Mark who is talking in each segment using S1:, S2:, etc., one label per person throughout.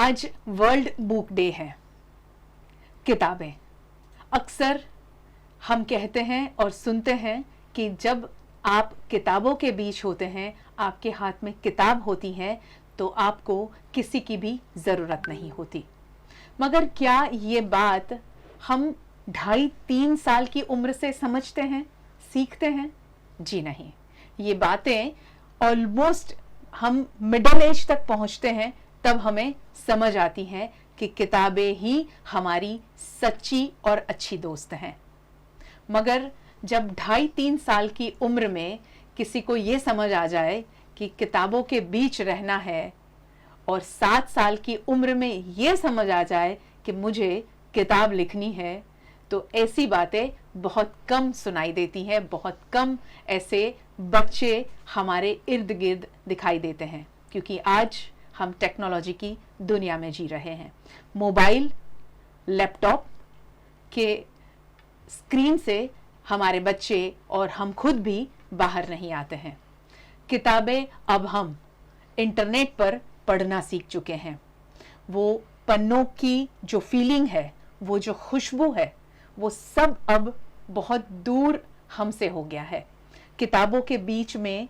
S1: आज world book day है। किताबें, अक्सर हम कहते हैं और सुनते हैं कि जब आप किताबों के बीच होते हैं, आपके हाथ में किताब होती है, तो आपको किसी की भी ज़रूरत नहीं होती। मगर क्या ये बात हम 2.5-3 साल की उम्र से समझते हैं, सीखते हैं? जी नहीं, ये बातें ऑलमोस्ट हम मिडिल एज तक पहुंचते हैं, तब हमें समझ आती हैं कि किताबें ही हमारी सच्ची और अच्छी दोस्त हैं। मगर जब 2.5-3 साल की उम्र में किसी को ये समझ आ जाए कि किताबों के बीच रहना है, और 7 साल की उम्र में ये समझ आ जाए कि मुझे किताब लिखनी है, तो ऐसी बातें बहुत कम सुनाई देती हैं, बहुत कम ऐसे बच्चे हमारे इर्द गिर्द दिखाई देते हैं, क्योंकि आज हम टेक्नोलॉजी की दुनिया में जी रहे हैं। मोबाइल, लैपटॉप के स्क्रीन से हमारे बच्चे और हम खुद भी बाहर नहीं आते हैं। किताबें अब हम इंटरनेट पर पढ़ना सीख चुके हैं। वो पन्नों की जो फीलिंग है, वो जो खुशबू है, वो सब अब बहुत दूर हमसे हो गया है। किताबों के बीच में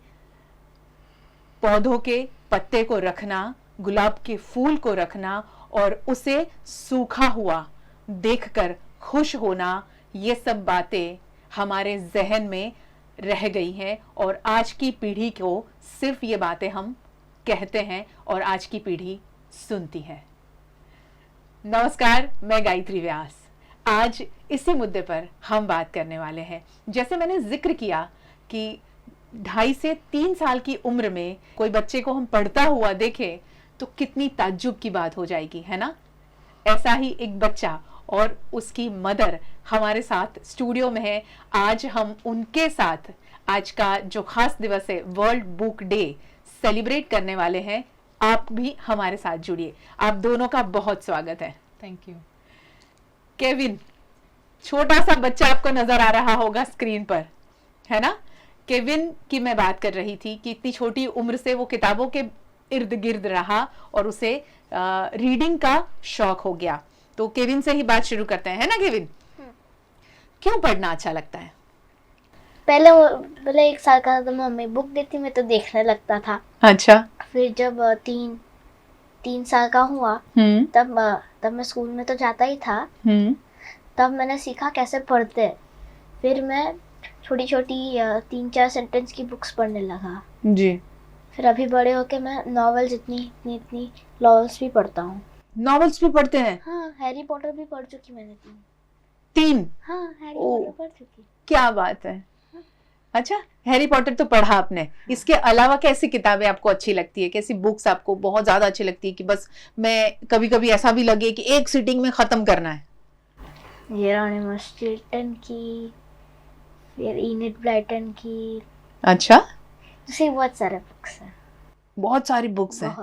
S1: पौधों के पत्ते को रखना, गुलाब के फूल को रखना और उसे सूखा हुआ देखकर खुश होना, ये सब बातें हमारे जहन में रह गई हैं और आज की पीढ़ी को सिर्फ ये बातें हम कहते हैं और आज की पीढ़ी सुनती है। नमस्कार, मैं गायत्री व्यास। आज इसी मुद्दे पर हम बात करने वाले हैं। जैसे मैंने जिक्र किया कि 2.5 से 3 साल की उम्र में कोई बच्चे को हम पढ़ता हुआ देखें तो कितनी ताज्जुब की बात हो जाएगी, है ना? ऐसा ही एक बच्चा और उसकी मदर हमारे साथ स्टूडियो में है। आज हम उनके साथ आज का जो खास दिवस है, वर्ल्ड बुक डे, सेलिब्रेट करने वाले हैं। आप भी हमारे साथ जुड़िए। आप दोनों का बहुत स्वागत है।
S2: Thank you.
S1: केविन, छोटा सा बच्चा आपको नजर आ रहा होगा स्क्रीन पर, है ना? केविन की मैं बात कर रही थी कि इतनी छोटी उम्र से वो किताबों के इर्द गिर्द रहा और उसे रीडिंग का शौक हो गया। तो केविन से ही बात शुरू करते हैं, है ना केविन? क्यों पढ़ना अच्छा लगता है?
S3: पहले 1 साल का था तो मम्मी बुक देती, मैं तो देखने लगता था।
S1: अच्छा।
S3: फिर जब 3 साल का हुआ तब मैं स्कूल में तो जाता ही था। तब मैंने सीखा कैसे पढ़ते हैं। फिर मैं छोटी छोटी 3-4 सेंटेंस की बुक्स पढ़ने लगा
S1: जी।
S3: फिर अभी बड़े होके मैं नॉवेल्स इतनी नॉवेल्स भी पढ़ता हूँ।
S1: नॉवेल्स भी पढ़ते हैं?
S3: हाँ, हैरी पॉटर भी पढ़ चुकी मैंने
S1: 3।
S3: हाँ, हैरी पॉटर पढ़ चुकी।
S1: क्या बात है। अच्छा, हैरी पॉटर तो पढ़ा आपने। हाँ। इसके अलावा कैसी किताबें आपको अच्छी लगती है? कैसी बुक्स आपको बहुत ज्यादा अच्छी लगती है कि बस मैं कभी कभी ऐसा भी लगे कि एक सिटिंग में खत्म करना है?
S3: जेरोनिमस चिल्टन की, फिर इनिड ब्लाइटन की।
S1: अच्छा,
S3: दूसरी बहुत सारे बुक्स हैं।
S1: बहुत सारी बुक्स हैं।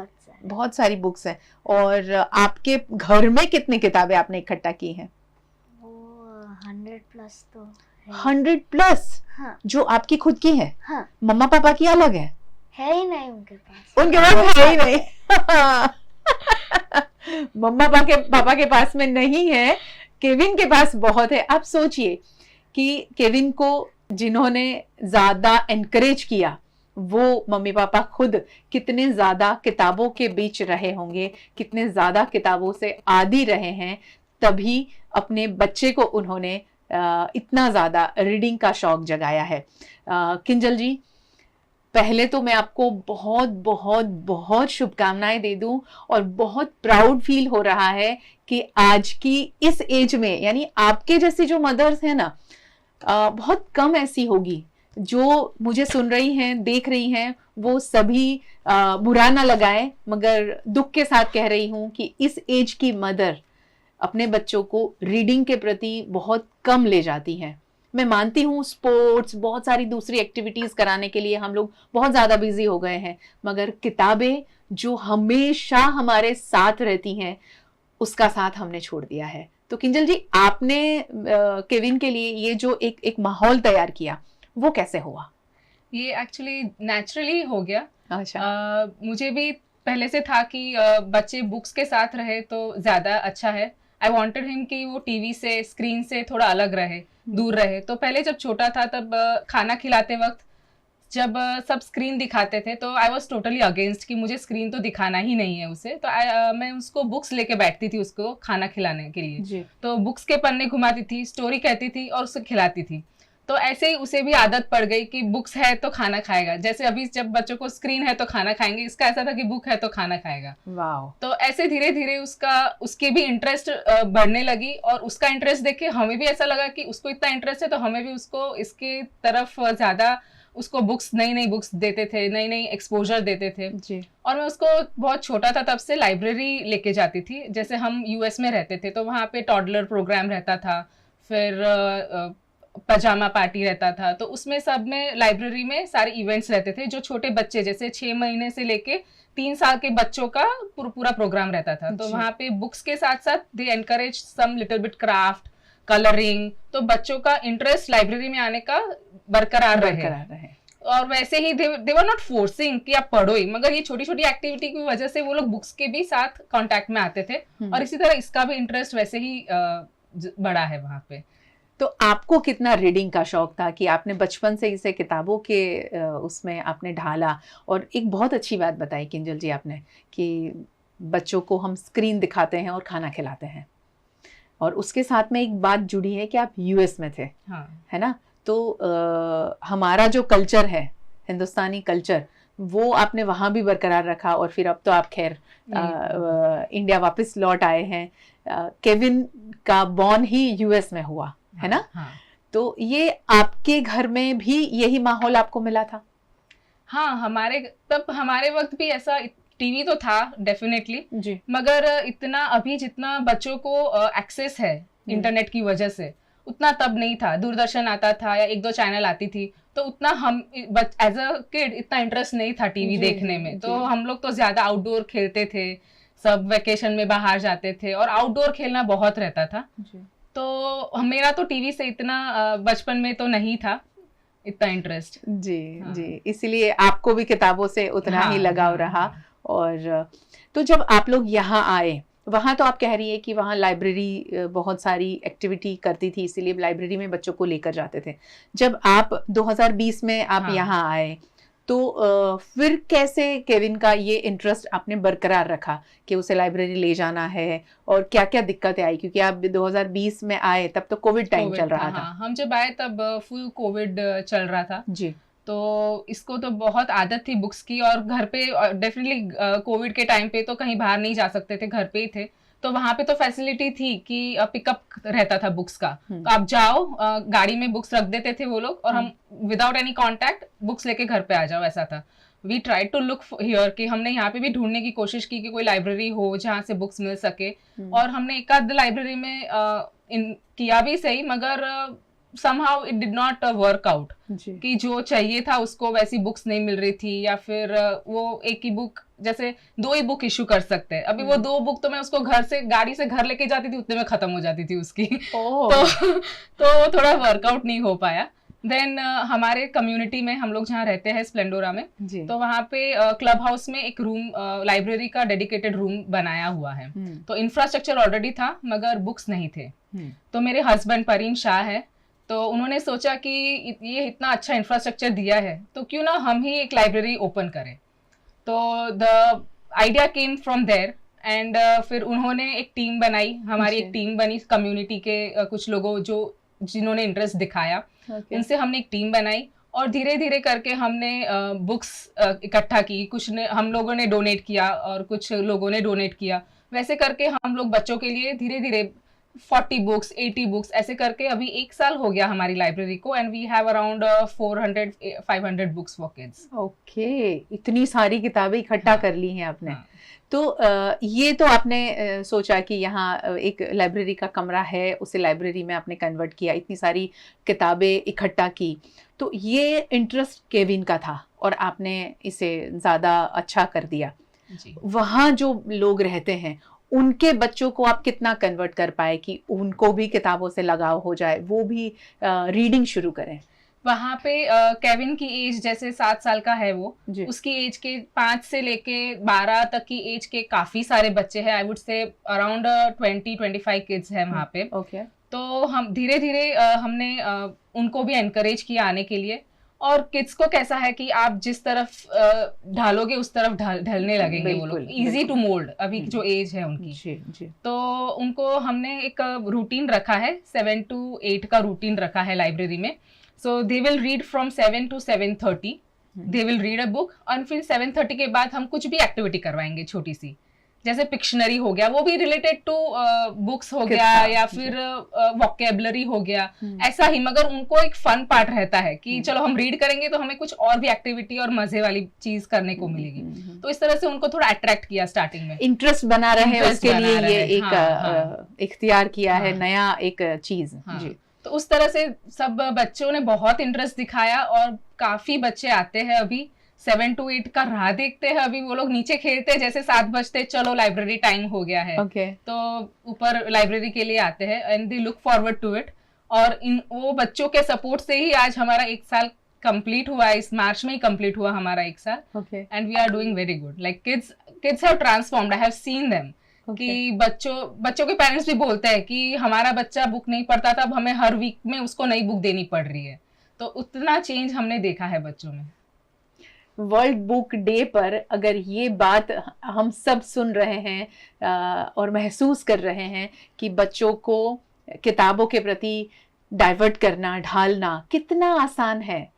S1: बहुत सारी बुक्स हैं। और आपके घर में कितनी किताबें आपने इकट्ठा की हैं?
S3: वो 100+ तो है।
S1: 100+?
S3: हाँ।
S1: जो आपकी खुद की है?
S3: हाँ।
S1: मम्मा पापा की अलग है?
S3: है ही नहीं उनके पास।
S1: उनके पास है ही नहीं। मम्मा पापा के पास में नहीं है, केविन के पास बहुत है। आप सोचिए कि केविन को जिन्होंने ज्यादा एनकरेज किया, वो मम्मी पापा खुद कितने ज्यादा किताबों के बीच रहे होंगे, कितने ज्यादा किताबों से आदी रहे हैं, तभी अपने बच्चे को उन्होंने इतना ज्यादा रीडिंग का शौक जगाया है। किंजल जी, पहले तो मैं आपको बहुत बहुत बहुत शुभकामनाएं दे दूं और बहुत प्राउड फील हो रहा है कि आज की इस एज में, यानी आपके जैसी जो मदर्स हैं ना, बहुत कम ऐसी होगी जो मुझे सुन रही हैं, देख रही हैं। वो सभी बुरा ना लगाएं, मगर दुख के साथ कह रही हूं कि इस एज की मदर अपने बच्चों को रीडिंग के प्रति बहुत कम ले जाती हैं। मैं मानती हूँ स्पोर्ट्स, बहुत सारी दूसरी एक्टिविटीज कराने के लिए हम लोग बहुत ज्यादा बिजी हो गए हैं, मगर किताबें जो हमेशा हमारे साथ रहती हैं, उसका साथ हमने छोड़ दिया है। तो किंजल जी, आपने केविन के लिए ये जो एक माहौल तैयार किया, वो कैसे हुआ?
S2: ये एक्चुअली नेचुरली हो गया।
S1: अच्छा।
S2: मुझे भी पहले से था कि बच्चे बुक्स के साथ रहे तो ज्यादा अच्छा है। आई वॉन्टेड हिम कि वो टीवी से, स्क्रीन से थोड़ा अलग रहे, दूर रहे। तो पहले जब छोटा था तब खाना खिलाते वक्त जब सब स्क्रीन दिखाते थे तो आई वॉज टोटली अगेंस्ट कि मुझे स्क्रीन तो दिखाना ही नहीं है उसे। तो मैं उसको बुक्स लेके बैठती थी उसको खाना खिलाने के लिए। तो बुक्स के पन्ने घुमाती थी, स्टोरी कहती थी और उसे खिलाती थी। तो ऐसे ही उसे भी आदत पड़ गई कि बुक्स है तो खाना खाएगा। जैसे अभी जब बच्चों को स्क्रीन है तो खाना खाएंगे, इसका ऐसा था कि बुक है तो खाना खाएगा।
S1: वाह। तो
S2: ऐसे धीरे धीरे उसकी भी इंटरेस्ट बढ़ने लगी और उसका इंटरेस्ट देख के हमें भी ऐसा लगा कि उसको इतना इंटरेस्ट है तो हमें भी उसको इसके तरफ ज्यादा उसको नई बुक्स देते थे, नई एक्सपोजर देते थे जी। और मैं उसको बहुत छोटा था तब से लाइब्रेरी लेके जाती थी। जैसे हम यूएस में रहते थे तो वहाँ पे टॉडलर प्रोग्राम रहता था, फिर पजामा पार्टी रहता था। तो उसमें सब में लाइब्रेरी में सारे इवेंट्स रहते थे जो छोटे बच्चे जैसे 6 महीने से लेके 3 साल के बच्चों का पूरा प्रोग्राम रहता था। तो वहाँ पे बुक्स के साथ साथ they encourage some little bit craft, colouring. तो बच्चों का इंटरेस्ट लाइब्रेरी में आने का बरकरार रहे। और वैसे ही दे वर नॉट फोर्सिंग कि आप पढ़ो ही, मगर ये छोटी छोटी एक्टिविटी की वजह से वो लोग बुक्स के भी साथ कांटेक्ट में आते थे। और इसी तरह इसका भी इंटरेस्ट वैसे ही बड़ा है वहाँ पे।
S1: तो आपको कितना रीडिंग का शौक था कि आपने बचपन से इसे किताबों के उसमें आपने ढाला? और एक बहुत अच्छी बात बताई किंजल जी आपने कि बच्चों को हम स्क्रीन दिखाते हैं और खाना खिलाते हैं, और उसके साथ में एक बात जुड़ी है कि आप यूएस में थे।
S2: हाँ।
S1: है ना? तो हमारा जो कल्चर है, हिंदुस्तानी कल्चर, वो आपने वहाँ भी बरकरार रखा और फिर अब तो आप खैर इंडिया वापस लौट आए हैं। केविन का बॉर्न ही यूएस में हुआ है ना?
S2: हाँ।
S1: तो ये आपके घर में भी यही माहौल आपको मिला था?
S2: हाँ, हमारे वक्त भी ऐसा टीवी तो था डेफिनेटली जी, मगर इतना अभी जितना बच्चों को एक्सेस है इंटरनेट की वजह से उतना तब नहीं था। दूरदर्शन आता था या 1-2 चैनल आती थी, तो उतना हम एज अ किड इतना इंटरेस्ट नहीं था टीवी देखने में। तो हम लोग तो ज्यादा आउटडोर खेलते थे, सब वेकेशन में बाहर जाते थे और आउटडोर खेलना बहुत रहता था जी। तो मेरा तो टीवी से इतना बचपन में तो नहीं था इतना इंटरेस्ट
S1: जी। हाँ। जी, इसलिए आपको भी किताबों से उतना ही लगाव रहा। और तो जब आप लोग यहाँ आए, वहाँ तो आप कह रही है कि वहाँ लाइब्रेरी बहुत सारी एक्टिविटी करती थी, इसीलिए लाइब्रेरी में बच्चों को लेकर जाते थे। जब आप 2020 में आप यहाँ आए तो फिर कैसे केविन का ये इंटरेस्ट आपने बरकरार रखा कि उसे लाइब्रेरी ले जाना है, और क्या क्या दिक्कतें आई? क्योंकि आप 2020 में आए तब तो कोविड टाइम चल रहा था।
S2: हम जब आए तब फुल कोविड चल रहा था
S1: जी।
S2: तो इसको तो बहुत आदत थी बुक्स की, और घर पे डेफिनेटली कोविड के टाइम पे तो कहीं बाहर नहीं जा सकते थे, घर पे ही थे। तो वहां पे तो फैसिलिटी थी कि पिकअप रहता था बुक्स का। तो आप जाओ, गाड़ी में बुक्स रख देते थे वो लोग, और हम विदाउट एनी कांटेक्ट बुक्स लेके घर पे आ जाओ, ऐसा था। We try to look here कि हमने यहाँ पे भी ढूंढने की कोशिश की कि कोई लाइब्रेरी हो जहाँ से बुक्स मिल सके। और हमने एक आध लाइब्रेरी में किया भी सही, मगर somehow it did not work out कि जो चाहिए था उसको वैसी बुक्स नहीं मिल रही थी, या फिर वो एक ही बुक, जैसे 2 ही बुक इशू कर सकते हैं। अभी वो 2 बुक तो मैं उसको गाड़ी से घर लेके जाती थी, उतने में खत्म हो जाती थी उसकी। तो थोड़ा वर्कआउट नहीं हो पाया। देन हमारे कम्युनिटी में हम लोग जहाँ रहते हैं स्प्लेंडोरा में, तो वहाँ पे क्लब हाउस में एक रूम, लाइब्रेरी का डेडिकेटेड रूम बनाया हुआ है। तो इंफ्रास्ट्रक्चर ऑलरेडी था मगर बुक्स नहीं थे। तो मेरे हस्बैंड परीन शाह है, तो उन्होंने सोचा कि ये इतना अच्छा इंफ्रास्ट्रक्चर दिया है तो क्यों ना हम ही एक लाइब्रेरी ओपन करें। तो the idea came from there, and फिर उन्होंने एक टीम बनाई, हमारी एक टीम बनी कम्युनिटी के कुछ लोगों जिन्होंने इंटरेस्ट दिखाया। उनसे हमने एक टीम बनाई और धीरे धीरे करके हमने बुक्स इकट्ठा की। कुछ ने हम लोगों ने डोनेट किया और कुछ लोगों ने डोनेट किया। वैसे करके हम लोग बच्चों के लिए धीरे धीरे 40 बुक्स 80 बुक्स ऐसे करके अभी 1 साल हो गया हमारी लाइब्रेरी को, and we have around 400-500 books for kids.
S1: Okay, इतनी सारी किताबें इकट्ठा कर ली हैं आपने। तो ये तो आपने सोचा कि यहाँ एक लाइब्रेरी का कमरा है, उसे लाइब्रेरी में आपने कन्वर्ट किया, इतनी सारी किताबें इकट्ठा की। तो ये इंटरेस्ट केविन का था और आपने इसे ज़्यादा अच्छा कर दिया। वहाँ जो लोग रहते हैं उनके बच्चों को आप कितना कन्वर्ट कर पाए कि उनको भी किताबों से लगाव हो जाए, वो भी रीडिंग शुरू करें?
S2: वहाँ पे केविन की एज जैसे 7 साल का है वो,
S1: जी।
S2: उसकी एज के 5 से लेके 12 तक की एज के काफी सारे बच्चे हैं। I would say around 20-25 kids हैं वहाँ पे।
S1: ओके।
S2: तो हम धीरे धीरे हमने उनको भी एनकरेज किया आने के लिए। और किड्स को कैसा है कि आप जिस तरफ ढालोगे उस तरफ ढलने लगेंगे वो लोग,
S1: बिल्कुल,
S2: इजी
S1: बिल्कुल।
S2: टू मोल्ड अभी जो एज है उनकी।
S1: जी जी।
S2: तो उनको हमने एक रूटीन रखा है, 7 to 8 का रूटीन रखा है लाइब्रेरी में। So they will read from 7 to 7:30, they will read a book, और फिर 7:30 के बाद हम कुछ भी एक्टिविटी करवाएंगे छोटी सी, जैसे पिक्शनरी हो गया, वो भी रिलेटेड टू बुक्स हो गया,
S1: किताब,
S2: या
S1: जी।
S2: फिर वोकेबलरी हो गया, ऐसा ही। मगर उनको एक फन पार्ट रहता है कि चलो हम रीड करेंगे तो हमें कुछ और भी एक्टिविटी और मजे वाली चीज करने को मिलेगी। तो इस तरह से उनको थोड़ा अट्रैक्ट किया स्टार्टिंग में,
S1: इंटरेस्ट बना रहे
S2: Interest
S1: उसके
S2: बना
S1: लिए
S2: रहे,
S1: ये एक
S2: हाँ।
S1: इख्तियार किया है
S2: हाँ।
S1: नया एक चीज।
S2: हाँ।
S1: जी।
S2: तो उस तरह से सब बच्चों ने बहुत इंटरेस्ट दिखाया, और काफी बच्चे आते हैं अभी 7 to 8 का राह देखते हैं। अभी वो लोग नीचे खेलते हैं, जैसे 7 बजते चलो लाइब्रेरी टाइम हो गया है,
S1: ओके।
S2: तो ऊपर लाइब्रेरी के लिए आते हैं, and they look forward to it. और वो बच्चों के सपोर्ट से ही आज हमारा 1 साल कंप्लीट हुआ, इस मार्च में ही कंप्लीट हुआ हमारा 1 साल।
S1: Okay.
S2: And we are doing very good, like kids have transformed, I have seen them कि बच्चों के पेरेंट्स भी बोलते हैं कि हमारा बच्चा बुक नहीं पढ़ता था, अब हमें हर वीक में उसको नई बुक देनी पड़ रही है। तो उतना चेंज हमने देखा है बच्चों में।
S1: वर्ल्ड बुक डे पर अगर ये बात हम सब सुन रहे हैं और महसूस कर रहे हैं कि बच्चों को किताबों के प्रति डाइवर्ट करना, ढालना कितना आसान है,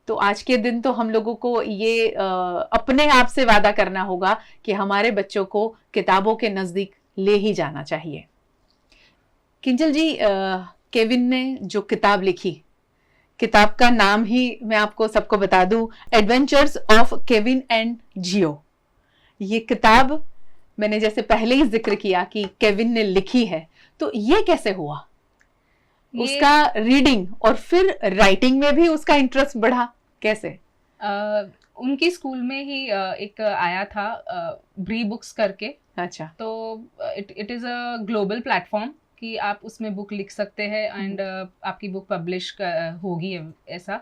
S1: तो आज के दिन तो हम लोगों को ये अपने आप से वादा करना होगा कि हमारे बच्चों को किताबों के नज़दीक ले ही जाना चाहिए। किंजल जी, केविन ने जो किताब लिखी, किताब का नाम ही मैं आपको सबको बता दूं, एडवेंचर्स ऑफ केविन एंड जियो। ये किताब मैंने जैसे पहले ही जिक्र किया कि केविन ने लिखी है, तो ये कैसे हुआ? उसका रीडिंग और फिर राइटिंग में भी उसका इंटरेस्ट बढ़ा कैसे?
S2: उनकी स्कूल में ही एक आया था ब्री बुक्स करके।
S1: अच्छा।
S2: तो it is a global platform कि आप उसमें बुक लिख सकते हैं, एंड आपकी बुक पब्लिश होगी ऐसा।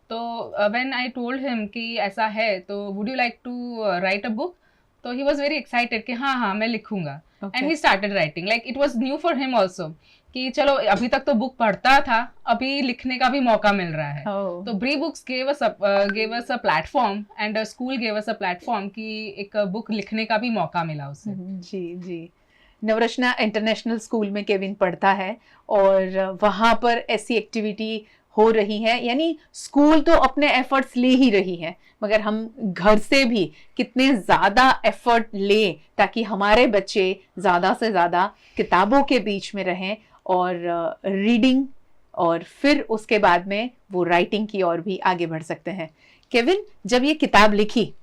S2: तो व्हेन आई टोल्ड हिम कि ऐसा है, तो would you like to write a book, तो ही वाज वेरी एक्साइटेड कि हाँ मैं लिखूंगा। And he started writing, like it was new for him also कि चलो अभी तक तो बुक पढ़ता था, अभी लिखने का भी मौका मिल रहा है। तो ब्री books gave us a platform, and school gave us a platform कि एक बुक लिखने का भी मौका मिला उसे।
S1: जी जी। नवरत्ना इंटरनेशनल स्कूल में केविन पढ़ता है और वहाँ पर ऐसी एक्टिविटी हो रही है, यानी स्कूल तो अपने एफर्ट्स ले ही रही है, मगर हम घर से भी कितने ज़्यादा एफर्ट लें ताकि हमारे बच्चे ज़्यादा से ज़्यादा किताबों के बीच में रहें और रीडिंग, और फिर उसके बाद में वो राइटिंग की ओर भी आगे बढ़ सकते हैं। केविन, जब ये किताब लिखी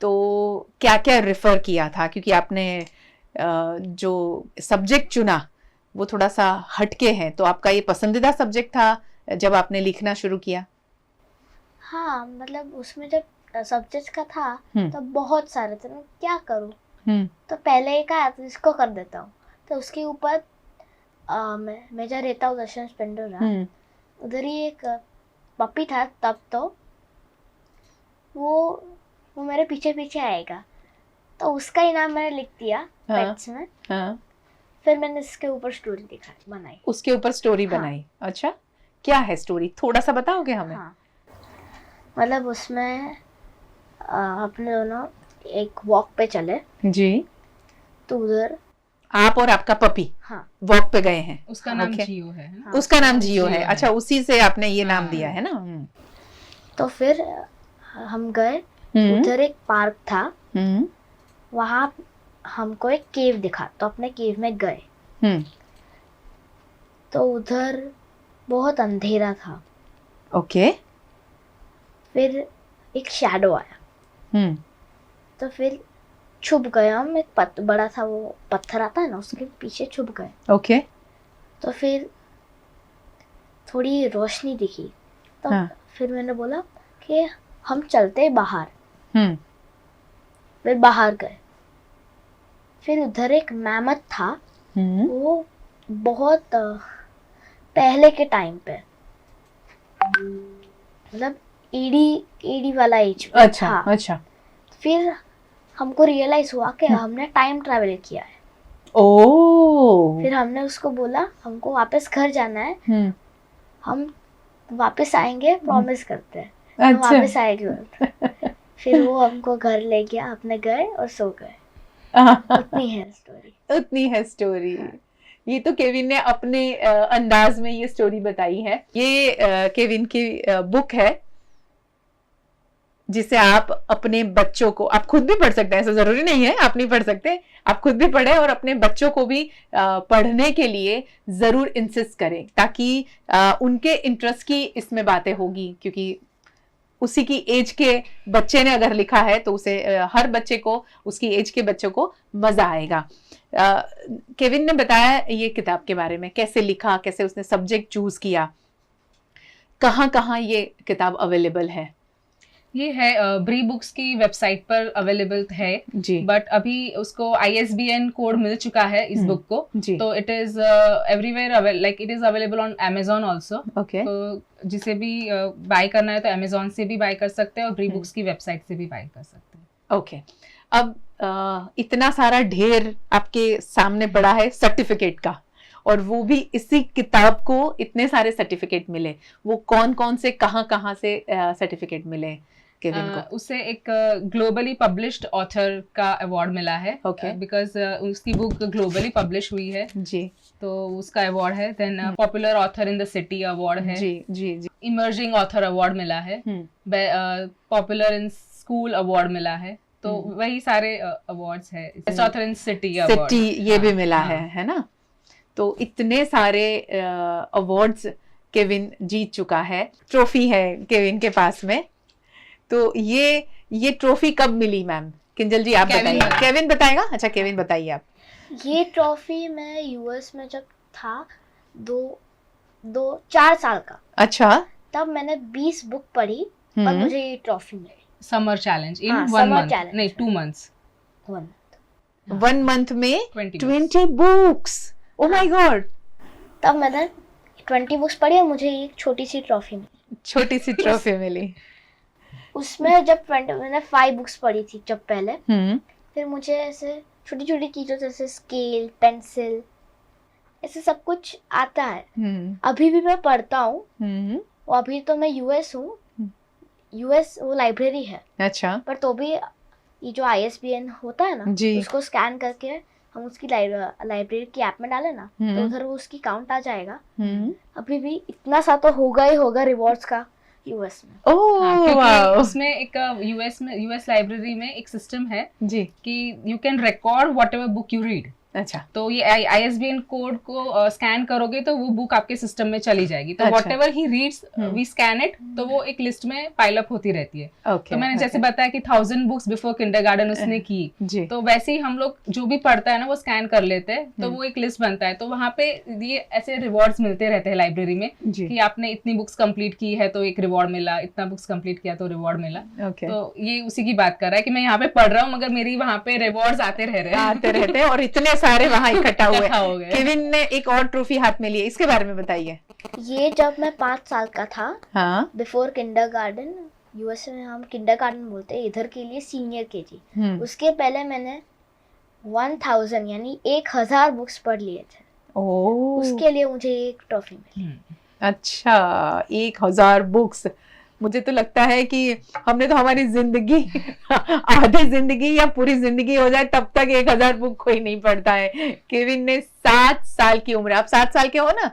S1: तो क्या क्या रेफर किया था? क्योंकि आपने जो सब्जेक्ट चुना वो थोड़ा सा हटके है, तो आपका ये पसंदीदा सब्जेक्ट था जब आपने लिखना शुरू किया?
S3: हाँ, मतलब उसमें जब सब्जेक्ट का था तो बहुत सारे थे, मैं क्या करूँ, तो पहले एक आया तो इसको कर देता हूँ। तो उसके ऊपर मैं जहाँ रहता हूँ दर्शन स्पेंडोरा, उधर ही एक पपी था तब, तो वो मेरे पीछे पीछे आएगा, तो उसका ही नाम मैंने लिख दिया पेट्स में। फिर मैंने इसके ऊपर स्टोरी बनाई,
S1: उसके ऊपर स्टोरी बनाई। अच्छा, क्या है स्टोरी, थोड़ा सा बताओगे हमें?
S3: हाँ, मतलब उसमें अपने दोनों एक वॉक पे चले
S1: जी,
S3: तो उधर
S1: आप और आपका पपी
S3: हाँ
S1: वॉक पे गए हैं।
S2: उसका नाम जियो है।
S3: हाँ,
S1: उसका नाम जियो है।
S2: है।
S1: अच्छा, उसी से आपने ये नाम
S2: हाँ।
S1: दिया है ना।
S3: तो फिर हम गए, उधर एक पार्क था, वहाँ हमको एक केव दिखा, तो अपने केव में गए। तो उधर बहुत अंधेरा था।
S1: ओके।
S3: फिर एक शैडो आया, तो फिर छुप गए हम, एक बड़ा सा वो पत्थर आता है ना, उसके पीछे छुप गए।
S1: ओके।
S3: तो फिर थोड़ी रोशनी दिखी, तो फिर मैंने बोला कि हम चलते बाहर। फिर बाहर गए, फिर उधर एक मैमथ था, वो बहुत पहले के टाइम पे, मतलब एडी वाला एज पे
S1: अच्छा
S3: था।
S1: अच्छा।
S3: फिर हमको रियलाइज हुआ कि हमने टाइम ट्रैवल किया है।
S1: ओ।
S3: फिर हमने उसको बोला हमको वापस घर जाना है, हम वापस आएंगे, प्रॉमिस करते हैं। हम
S1: अच्छा।
S3: वापस आएंगे। फिर वो हमको घर ले गया, अपने गए और सो गए। उतनी है स्टोरी।
S1: उतनी है स्टोरी। ये तो केविन ने अपने अंदाज में ये स्टोरी बताई है। ये केविन की बुक है जिसे आप अपने बच्चों को, आप खुद भी पढ़ सकते हैं, ऐसा जरूरी नहीं है आप नहीं पढ़ सकते, आप खुद भी पढ़ें और अपने बच्चों को भी पढ़ने के लिए जरूर इंसिस्ट करें, ताकि उनके इंटरेस्ट की इसमें बातें होगी, क्योंकि उसी की एज के बच्चे ने अगर लिखा है तो उसे हर बच्चे को, उसकी एज के बच्चों को मजा आएगा। केविन ने बताया ये किताब के बारे में, कैसे लिखा, कैसे उसने सब्जेक्ट चूज किया, कहाँ कहाँ ये किताब अवेलेबल है।
S2: ये है ब्री बुक्स की वेबसाइट पर अवेलेबल है
S1: जी।
S2: बट अभी उसको ISBN कोड मिल चुका है इस बुक को
S1: जी।
S2: तो it is everywhere, like it is available on Amazon also.
S1: Okay.
S2: तो जिसे भी बाय करना है तो Amazon से भी बाय कर सकते हैं और ब्री बुक्स की वेबसाइट से भी बाय कर सकते हैं।
S1: ओके। अब इतना सारा ढेर आपके सामने पड़ा है सर्टिफिकेट का, और वो भी इसी किताब को इतने सारे सर्टिफिकेट मिले, वो कौन कौन से कहाँ कहाँ से सर्टिफिकेट मिले केविन को?
S2: उसे एक ग्लोबली पब्लिश्ड ऑथर का अवार्ड मिला है, बिकॉज उसकी बुक ग्लोबली पब्लिश हुई है
S1: जी,
S2: तो उसका अवार्ड है। Then popular author in the city award है,
S1: जी जी जी।
S2: इमर्जिंग ऑथर अवार्ड मिला है, पॉपुलर इन स्कूल अवार्ड मिला है, तो वही सारे अवार्ड्स है। बेस्ट ऑथर इन सिटी अवार्ड,
S1: सिटी ये भी मिला है ना। तो इतने सारे अवार्ड्स केविन जीत चुका है, ट्रॉफी है केविन के पास में। तो ये ट्रॉफी कब मिली मैम? किंजल जी आप बताइए। केविन बताएगा? अच्छा केविन बताइए आप।
S3: ये ट्रॉफी मैं यूएस में जब था 4 साल का,
S1: अच्छा,
S3: तब मैंने 20 बुक पढ़ी और मुझे ये ट्रॉफी मिली।
S2: Summer challenge in 1
S3: summer
S2: month,
S3: challenge
S2: नहीं 2 मंथ्स,
S1: 1 मंथ में
S2: 20
S1: बुक्स। Oh my God.
S3: तब मैंने 20 बुक्स पढ़ी और मुझे एक छोटी सी ट्रॉफी मिली।
S1: छोटी सी ट्रॉफी मिली।
S3: उसमें जब मैंने 5 बुक्स पढ़ी थी जब पहले, फिर मुझे ऐसे छोटी छोटी चीजों जैसे स्केल, पेंसिल, ऐसे सब कुछ आता है। अभी भी मैं पढ़ता हूँ। वो अभी तो मैं यूएस हूँ, यूएस वो लाइब्रेरी है।
S1: अच्छा।
S3: पर तो भी ये जो ISBN होता है ना, उसको स्कैन करके हम उसकी लाइब्रेरी की ऐप में डाले ना, तो उधर वो उसकी काउंट आ जाएगा। अभी भी इतना सा तो होगा ही होगा रिवॉर्ड्स का यूएस में।
S2: क्योंकि उसमें एक यूएस लाइब्रेरी में एक सिस्टम है
S1: जी कि
S2: you can record whatever book you read.
S1: अच्छा।
S2: तो ये ISBN कोड को स्कैन करोगे तो वो बुक आपके सिस्टम में चली जाएगी। तो whatever he reads we scan it, तो वो एक लिस्ट में पाइल अप होती रहती है। तो मैंने जैसे बताया कि 1000 बुक्स बिफोर किंडरगार्टन उसने की, तो वैसे ही हम लोग जो भी पढ़ता है ना वो स्कैन कर लेते हैं, तो वो एक लिस्ट बनता है। तो वहाँ पे ये ऐसे रिवॉर्ड्स मिलते रहते हैं लाइब्रेरी में कि आपने इतनी बुक्स कंप्लीट की है तो एक रिवॉर्ड मिला, इतना बुक्स कंप्लीट किया तो रिवॉर्ड मिला। तो ये उसी की बात कर रहा है कि मैं यहाँ पे पढ़ रहा हूँ मगर मेरी वहाँ पे रिवॉर्ड्स आते रहते हैं
S1: और इतने सारे वहाँ इकट्ठा हुए। केविन ने एक और ट्रॉफी हाथ में ली है, इसके बारे में बताइए।
S3: ये जब मैं 5 साल का था,
S1: हाँ,
S3: बिफोर किंडरगार्टन, यूएस में हम किंडरगार्टन बोलते हैं, इधर के लिए सीनियर केजी। उसके पहले मैंने 1000 यानी 1000 बुक्स पढ़ लिए थे। उसके लिए मुझे एक ट्रॉफी मिली।
S1: अच्छा, 1000 बुक्स। मुझे तो लगता है कि हमने तो हमारी जिंदगी आधी जिंदगी या पूरी जिंदगी हो जाए तब तक 1000 बुक कोई नहीं पढ़ता है। केविन ने 7 साल की उम्र, आप 7 साल के हो ना?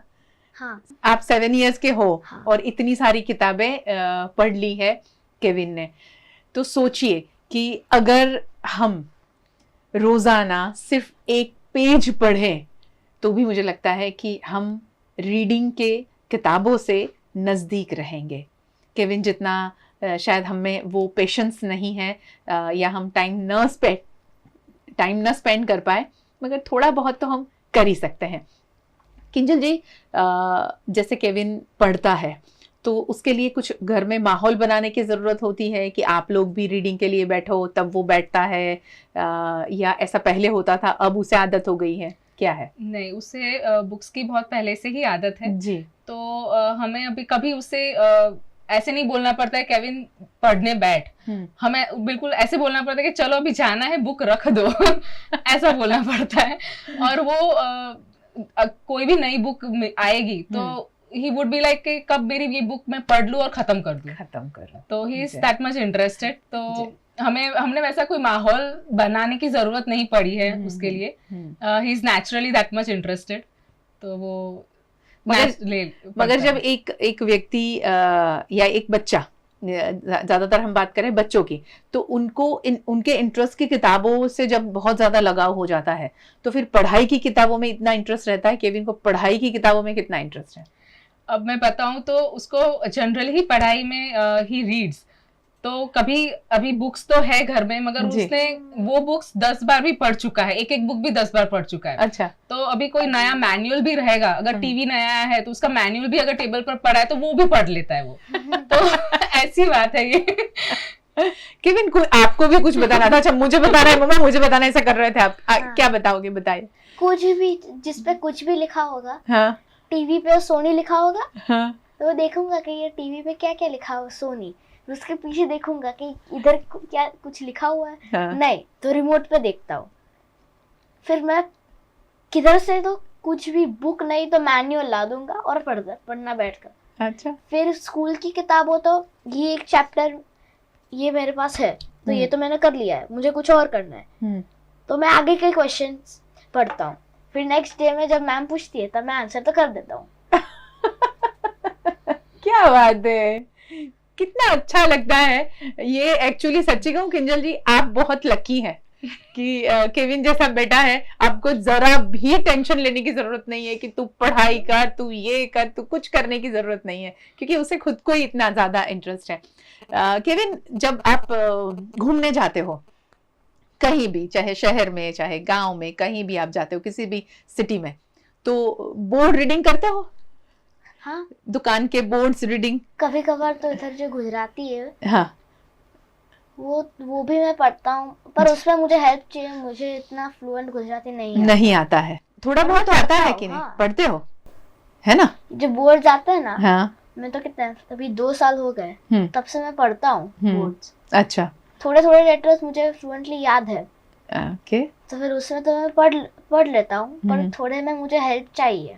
S3: हाँ।
S1: आप 7 इयर्स के हो।
S3: हाँ। और
S1: इतनी सारी किताबें पढ़ ली है केविन ने। तो सोचिए कि अगर हम रोजाना सिर्फ एक पेज पढ़ें तो भी मुझे लगता है कि हम रीडिंग के किताबों से नजदीक रहेंगे। केविन जितना शायद हमें वो पेशेंस नहीं है या हम टाइम न स्पेंड कर पाए, मगर थोड़ा बहुत तो हम कर ही सकते हैं। किंजल जी, जैसे केविन पढ़ता है तो उसके लिए कुछ घर में माहौल बनाने की ज़रूरत होती है कि आप लोग भी रीडिंग के लिए बैठो तब वो बैठता है, या ऐसा पहले होता था अब उसे आदत हो गई है, क्या है?
S2: नहीं, उसे बुक्स की बहुत पहले से ही आदत है जी। तो हमें अभी कभी उसे ऐसे नहीं बोलना पड़ता है केविन पढ़ने बैठ, हमें बिल्कुल ऐसे बोलना पड़ता है कि चलो अभी जाना है, बुक रख दो ऐसा बोलना पड़ता है। और वो कोई भी नई बुक आएगी तो he would be like कि कब मेरी ये बुक मैं पढ़ लूं और खत्म कर दूं। तो he is that much interested। तो हमने वैसा कोई माहौल बनाने की जरूरत नहीं पड़ी है उसके लिए। He is naturally that much interested. तो वो
S1: मगर जब एक व्यक्ति या एक बच्चा, ज्यादातर हम बात करें बच्चों की, तो उनको उनके इंटरेस्ट की किताबों से जब बहुत ज्यादा लगाव हो जाता है तो फिर पढ़ाई की किताबों में इतना इंटरेस्ट रहता है। केविन को पढ़ाई की किताबों में कितना इंटरेस्ट है?
S2: अब मैं बताऊं तो उसको जनरली ही पढ़ाई में ही रीड्स। तो कभी अभी बुक्स तो है घर में, मगर उसने वो बुक्स 10 बार भी पढ़ चुका है, एक बुक भी 10 बार पढ़ चुका है।
S1: अच्छा।
S2: तो अभी कोई नया मैनुअल भी रहेगा, अगर टीवी नया आया है तो उसका मैनुअल भी अगर टेबल पर पड़ा है तो वो भी पढ़ लेता है वो। तो ऐसी बात है ये।
S1: केविन को आपको भी कुछ बताना था? अच्छा, मुझे बताना है मम्मा, मुझे बताना, ऐसा कर रहे थे आप। क्या बताओगे, बताइए।
S3: कुछ भी जिसपे कुछ भी लिखा होगा,
S1: हाँ,
S3: टीवी पे सोनी लिखा होगा,
S1: हाँ,
S3: तो देखूंगा कि ये टीवी पे क्या क्या लिखा हुआ सोनी, उसके पीछे देखूंगा कि इधर क्या कुछ लिखा हुआ है।
S1: हाँ।
S3: नहीं तो रिमोट पे देखता हूँ। फिर मैं किधर से तो कुछ भी बुक नहीं तो मैनुअल ला दूंगा और पढ़ना बैठकर।
S1: अच्छा।
S3: फिर स्कूल की किताबों तो ये एक चैप्टर ये मेरे पास है तो ये तो मैंने कर लिया है, मुझे कुछ और करना है, तो मैं आगे के क्वेश्चंस पढ़ता हूँ। फिर नेक्स्ट डे में जब मैम पूछती है तब मैं आंसर तो कर देता हूँ।
S1: क्या बात है, कितना अच्छा लगता है ये। एक्चुअली सच्ची कहूँ किंजल जी, आप बहुत लकी हैं कि केविन जैसा बेटा है। आपको जरा भी टेंशन लेने की जरूरत नहीं है कि तू पढ़ाई कर, तू ये कर, तू कुछ करने की जरूरत नहीं है, क्योंकि उसे खुद को ही इतना ज्यादा इंटरेस्ट है। केविन, जब आप घूमने जाते हो कहीं भी, चाहे शहर में चाहे गांव में, कहीं भी आप जाते हो किसी भी सिटी में, तो बोर्ड रीडिंग करते हो?
S3: हाँ,
S1: दुकान के बोर्ड्स रीडिंग?
S3: कभी कभार तो इधर जो गुजराती है,
S1: हाँ,
S3: वो भी मैं पढ़ता हूँ, पर उसमें मुझे हेल्प चाहिए, मुझे इतना फ्लुएंट गुजराती नहीं आता
S1: है। थोड़ा बहुत आता है कि नहीं?
S3: हाँ।
S1: पढ़ते हो, है ना?
S3: जो बोर्ड जाते हैं ना,
S1: हाँ,
S3: मैं तो कितने अभी 2 साल हो गए तब से मैं पढ़ता हूँ बोर्ड्स।
S1: अच्छा।
S3: थोड़े थोड़े लेटर्स मुझे फ्लुएंटली याद है,
S1: ओके।
S3: तो फिर उसमें तो मैं पढ़ लेता हूँ, पर थोड़े में मुझे हेल्प चाहिए।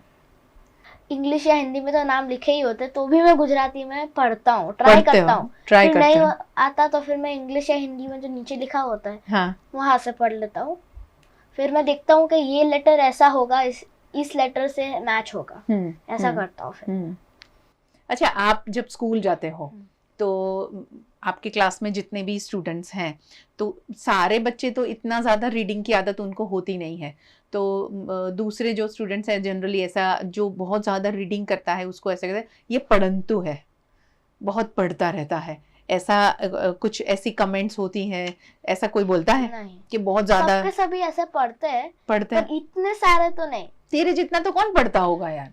S3: इंग्लिश या हिंदी में तो नाम लिखे ही होते, तो भी मैं गुजराती में पढ़ता हूँ, ट्राई करता हूँ। फिर नहीं आता तो फिर मैं इंग्लिश या हिंदी में जो नीचे लिखा होता है, हाँ, वहां से पढ़ लेता हूँ। फिर मैं देखता हूँ कि ये लेटर ऐसा होगा, इस लेटर से मैच होगा, ऐसा करता हूँ फिर।
S1: अच्छा, आप जब स्कूल जाते हो तो आपकी क्लास में जितने भी स्टूडेंट्स हैं, तो सारे बच्चे तो इतना ज़्यादा रीडिंग की आदत उनको होती नहीं है। तो दूसरे जो स्टूडेंट्स हैं जनरली ऐसा, जो बहुत ज़्यादा रीडिंग करता है उसको ऐसा कहते हैं ये पढ़ंतु है, बहुत पढ़ता रहता है, ऐसा कुछ ऐसी कमेंट्स होती हैं, ऐसा कोई बोलता है? नहीं, कि बहुत ज़्यादा
S3: सभी ऐसे पढ़ते हैं,
S1: पर
S3: इतने सारे तो नहीं।
S1: तेरे जितना तो कौन पढ़ता होगा यार,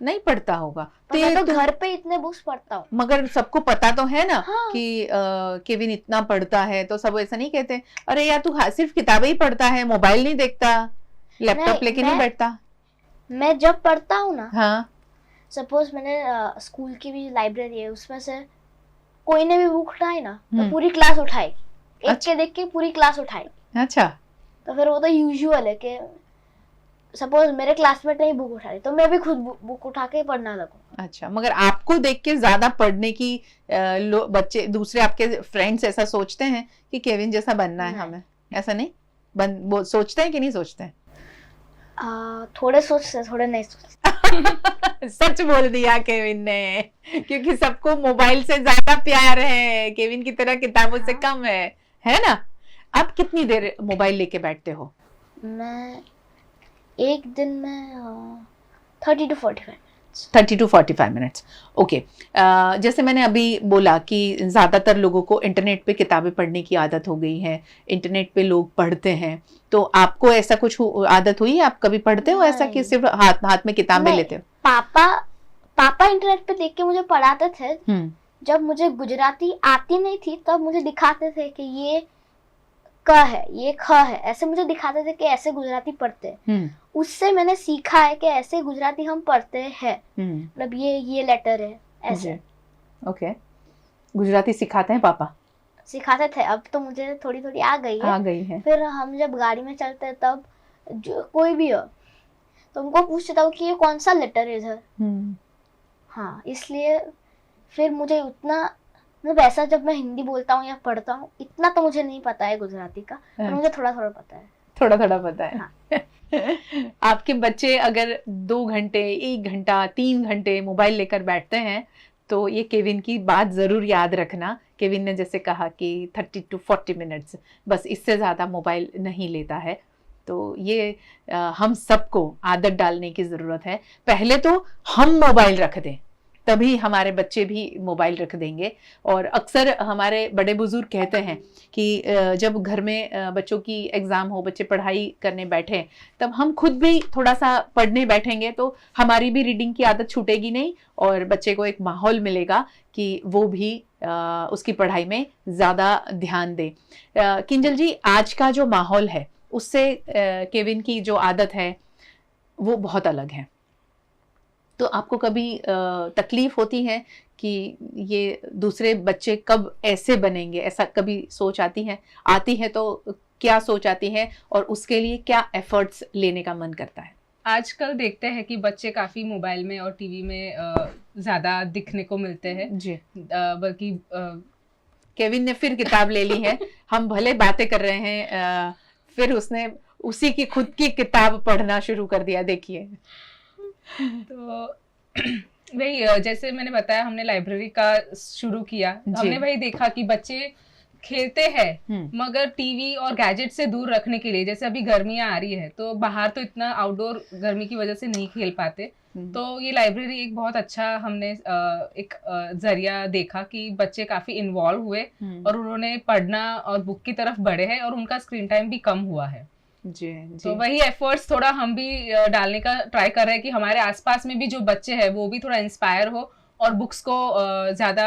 S1: नहीं पढ़ता होगा।
S3: मैं तो घर पे इतने बुक्स पढ़ता हूँ, मगर
S1: सबको पता तो है ना। हाँ। कि केविन इतना पढ़ता है, तो सब ऐसा नहीं कहते अरे यार तू सिर्फ किताबें ही पढ़ता है, मोबाइल नहीं देखता, लैपटॉप लेके नहीं बैठता।
S3: मैं जब पढ़ता हूँ ना,
S1: हाँ,
S3: सपोज मैंने स्कूल की भी लाइब्रेरी है, उसमें से कोई ने भी बुक उठाई ना तो पूरी क्लास उठाएगी, एक के देख के पूरी क्लास उठाएगी।
S1: अच्छा।
S3: तो फिर वो तो यूजुअल है कि सपोज मेरे क्लासमेट ने बुक उठाई तो मैं भी खुद बुक उठा के पढ़ना लगूं।
S1: अच्छा, मगर आपको देख के ज्यादा पढ़ने की बच्चे, दूसरे आपके फ्रेंड्स ऐसा सोचते हैं कि केविन जैसा बनना है हमें, ऐसा नहीं सोचते हैं कि नहीं सोचते हैं?
S3: थोड़े सोचते हैं, थोड़े नहीं सोचते।
S1: सच बोल दिया केविन ने, क्योंकि सबको मोबाइल से ज्यादा प्यार है, केविन की तरह किताबों से कम है ना? आप कितनी देर मोबाइल लेके बैठते हो?
S3: मैं एक दिन में 30 to
S1: 45 मिनट्स। ओके। जैसे मैंने अभी बोला कि ज़्यादातर लोगों को इंटरनेट पे किताबें पढ़ने की आदत हो गई है, इंटरनेट पे लोग पढ़ते हैं, तो आपको ऐसा कुछ आदत हुई है? आप कभी पढ़ते हो ऐसा कि सिर्फ हाथ में किताबें लेते हो?
S3: पापा इंटरनेट पे देख के मुझे पढ़ाते थे। जब मुझे गुजराती आती नहीं थी तब मुझे दिखाते थे कि ये क है, ये ख है, ऐसे मुझे दिखाते थे कि ऐसे गुजराती पढ़ते हैं। उससे मैंने सीखा है कि ऐसे गुजराती हम पढ़ते हैं, मतलब ये लेटर है ऐसे।
S1: ओके, गुजराती सिखाते हैं पापा?
S3: सिखाते थे, अब तो मुझे थोड़ी थोड़ी आ गई है। फिर हम जब गाड़ी में चलते हैं तब जो कोई भी हो तो उनको पूछता हूँ कि ये कौन सा लेटर है इधर। हाँ, इसलिए फिर मुझे उतना, मतलब ऐसा जब मैं हिंदी बोलता हूँ या पढ़ता हूँ इतना तो मुझे नहीं पता है गुजराती का, पर मुझे थोड़ा थोड़ा पता है।
S1: थोड़ा थोड़ा पता है।
S3: हाँ।
S1: आपके बच्चे अगर 2 घंटे, 1 घंटा, 3 घंटे मोबाइल लेकर बैठते हैं तो ये केविन की बात जरूर याद रखना। केविन ने जैसे कहा कि 30 to 40 मिनट्स, बस इससे ज्यादा मोबाइल नहीं लेता है। तो ये हम सबको आदत डालने की जरूरत है। पहले तो हम मोबाइल रख दें, तभी हमारे बच्चे भी मोबाइल रख देंगे। और अक्सर हमारे बड़े बुजुर्ग कहते हैं कि जब घर में बच्चों की एग्जाम हो, बच्चे पढ़ाई करने बैठे, तब हम खुद भी थोड़ा सा पढ़ने बैठेंगे तो हमारी भी रीडिंग की आदत छूटेगी नहीं और बच्चे को एक माहौल मिलेगा कि वो भी उसकी पढ़ाई में ज्यादा ध्यान दे। किंजल जी, आज का जो माहौल है उससे केविन की जो आदत है वो बहुत अलग है। तो आपको कभी तकलीफ होती है कि ये दूसरे बच्चे कब ऐसे बनेंगे, ऐसा कभी सोच आती है तो क्या सोच आती है और उसके लिए क्या एफर्ट्स लेने का मन करता है?
S2: आजकल देखते हैं कि बच्चे काफी मोबाइल में और टीवी में ज्यादा दिखने को मिलते हैं जी। बल्कि
S1: केविन ने फिर किताब ले ली है। हम भले बातें कर रहे हैं, फिर उसने उसी की खुद की किताब पढ़ना शुरू कर दिया। देखिए
S2: तो वही, जैसे मैंने बताया, हमने लाइब्रेरी का शुरू किया। हमने वही देखा कि बच्चे खेलते हैं मगर टीवी और गैजेट से दूर रखने के लिए, जैसे अभी गर्मियां आ रही है तो बाहर तो इतना आउटडोर गर्मी की वजह से नहीं खेल पाते, तो ये लाइब्रेरी एक बहुत अच्छा हमने एक जरिया देखा कि बच्चे काफी इन्वॉल्व हुए और उन्होंने पढ़ना और बुक की तरफ बढ़े हैं और उनका स्क्रीन टाइम भी कम हुआ है।
S1: जी।
S2: तो वही एफर्ट्स थोड़ा हम भी डालने का ट्राई कर रहे हैं कि हमारे आसपास में भी जो बच्चे हैं वो भी थोड़ा इंस्पायर हो और बुक्स को ज्यादा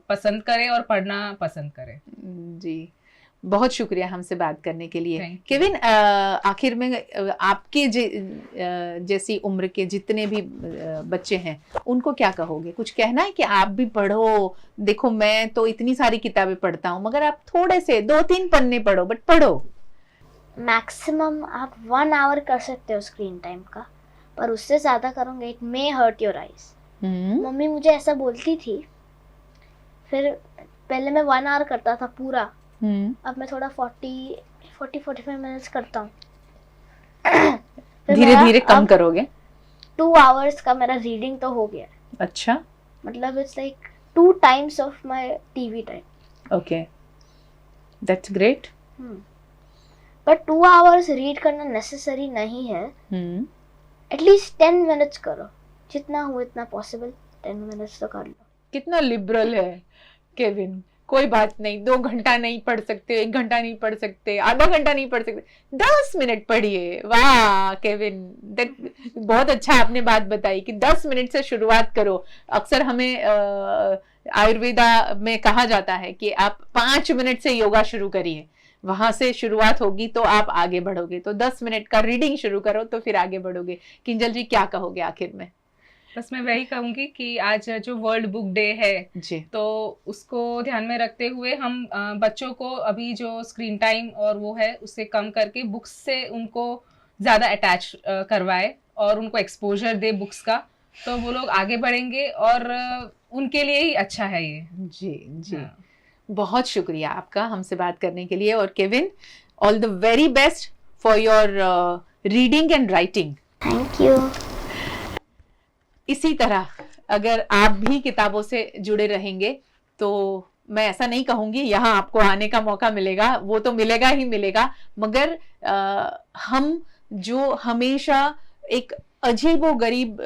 S2: पसंद करें और पढ़ना पसंद करें।
S1: जी, बहुत शुक्रिया हमसे बात करने के लिए। केविन, आखिर में आपके जैसी उम्र के जितने भी बच्चे हैं उनको क्या कहोगे? कुछ कहना है कि आप भी पढ़ो? देखो, मैं तो इतनी सारी किताबें पढ़ता हूँ मगर आप थोड़े से 2-3 पन्ने पढ़ो, बट पढ़ो।
S3: मैक्सिमम आप 1 आवर कर सकते हो स्क्रीन टाइम का, पर उससे ज्यादा करोगे it may hurt your eyes. Mummy मुझे ऐसा बोलती थी। फिर पहले मैं 1 आवर करता था पूरा, अब मैं थोड़ा 40-45 मिनट्स करता हूँ।
S1: धीरे धीरे कम करोगे।
S3: 2 आवर्स का मेरा रीडिंग तो हो गया।
S1: अच्छा,
S3: मतलब it's like 2 times of my TV time.
S1: Okay, that's great.
S3: पर 2 आवर्स रीड करना नेसेसरी नहीं है। एटलीस्ट 10 मिनट्स करो, जितना हो इतना पॉसिबल 10 मिनट्स तो कर लो।
S1: कितना लिबरल है केविन। कोई बात नहीं, 2 घंटा नहीं पढ़ सकते, 1 घंटा नहीं पढ़ सकते, आधा घंटा नहीं पढ़ सकते, 10 मिनट पढ़िए। वाह केविन, बहुत अच्छा आपने बात बताई कि 10 मिनट से शुरुआत करो। अक्सर हमें आयुर्वेदा में कहा जाता है कि आप 5 मिनट से योगा शुरू करिए, वहां से शुरुआत होगी तो आप आगे बढ़ोगे। तो 10 मिनट का रीडिंग शुरू करो तो फिर आगे बढ़ोगे। किंजल जी, क्या कहोगे आखिर में?
S2: बस मैं वही कहूंगी कि आज जो वर्ल्ड बुक डे है जी, तो उसको ध्यान में रखते हुए हम बच्चों को अभी जो स्क्रीन टाइम और वो है उससे कम करके बुक्स से उनको ज्यादा अटैच करवाए और उनको एक्सपोजर दे बुक्स का, तो वो लोग आगे बढ़ेंगे और उनके लिए ही अच्छा है ये।
S1: जी जी। हाँ। बहुत शुक्रिया आपका हमसे बात करने के लिए। और Kevin, all the very best for your reading and writing.
S3: Thank you.
S1: इसी तरह अगर आप भी किताबों से जुड़े रहेंगे तो मैं ऐसा नहीं कहूंगी यहाँ आपको आने का मौका मिलेगा, वो तो मिलेगा ही मिलेगा, मगर हम जो हमेशा एक अजीबोगरीब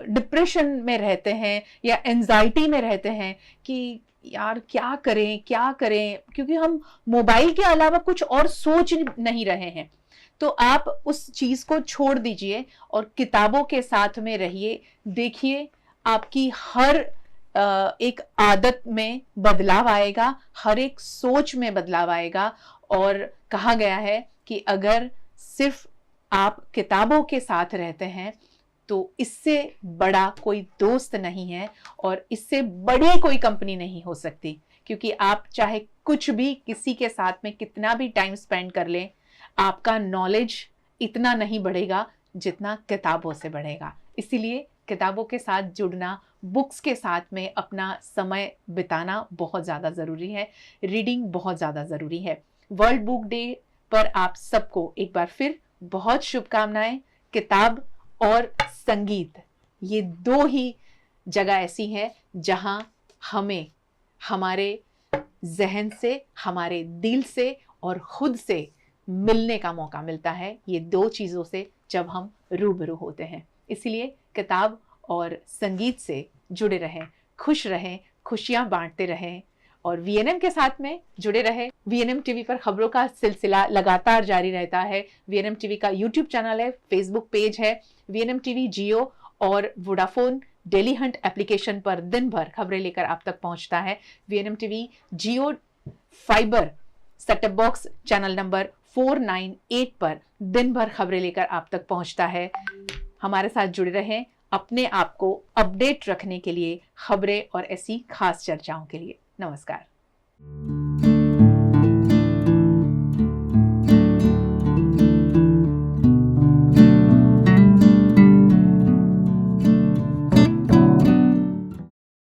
S1: डिप्रेशन में रहते हैं या एंजाइटी में रहते हैं कि यार क्या करें, क्योंकि हम मोबाइल के अलावा कुछ और सोच नहीं रहे हैं, तो आप उस चीज को छोड़ दीजिए और किताबों के साथ में रहिए। देखिए, आपकी हर एक आदत में बदलाव आएगा, हर एक सोच में बदलाव आएगा। और कहा गया है कि अगर सिर्फ आप किताबों के साथ रहते हैं तो इससे बड़ा कोई दोस्त नहीं है और इससे बड़ी कोई कंपनी नहीं हो सकती, क्योंकि आप चाहे कुछ भी किसी के साथ में कितना भी टाइम स्पेंड कर लें, आपका नॉलेज इतना नहीं बढ़ेगा जितना किताबों से बढ़ेगा। इसीलिए किताबों के साथ जुड़ना, बुक्स के साथ में अपना समय बिताना बहुत ज़्यादा ज़रूरी है। रीडिंग बहुत ज़्यादा ज़रूरी है। वर्ल्ड बुक डे पर आप सबको एक बार फिर बहुत शुभकामनाएं। किताब और संगीत, ये दो ही जगह ऐसी हैं जहां हमें हमारे जहन से, हमारे दिल से और खुद से मिलने का मौका मिलता है। ये दो चीज़ों से जब हम रूबरू होते हैं। इसलिए किताब और संगीत से जुड़े रहें, खुश रहें, खुशियां बांटते रहें और वीएनएम के साथ में जुड़े रहें। वीएनएम टीवी पर खबरों का सिलसिला लगातार जारी रहता है। वीएनएम टीवी का यूट्यूब चैनल है, फेसबुक पेज है। वीएनएम टीवी जियो और वोडाफोन डेली हंट एप्लीकेशन पर दिन भर खबरें लेकर आप तक पहुंचता है। VNM TV Jio fiber setup box channel number 498 पर दिन भर खबरें लेकर आप तक पहुंचता है। हमारे साथ जुड़े रहें अपने आप को अपडेट रखने के लिए, खबरें और ऐसी खास चर्चाओं के लिए। नमस्कार।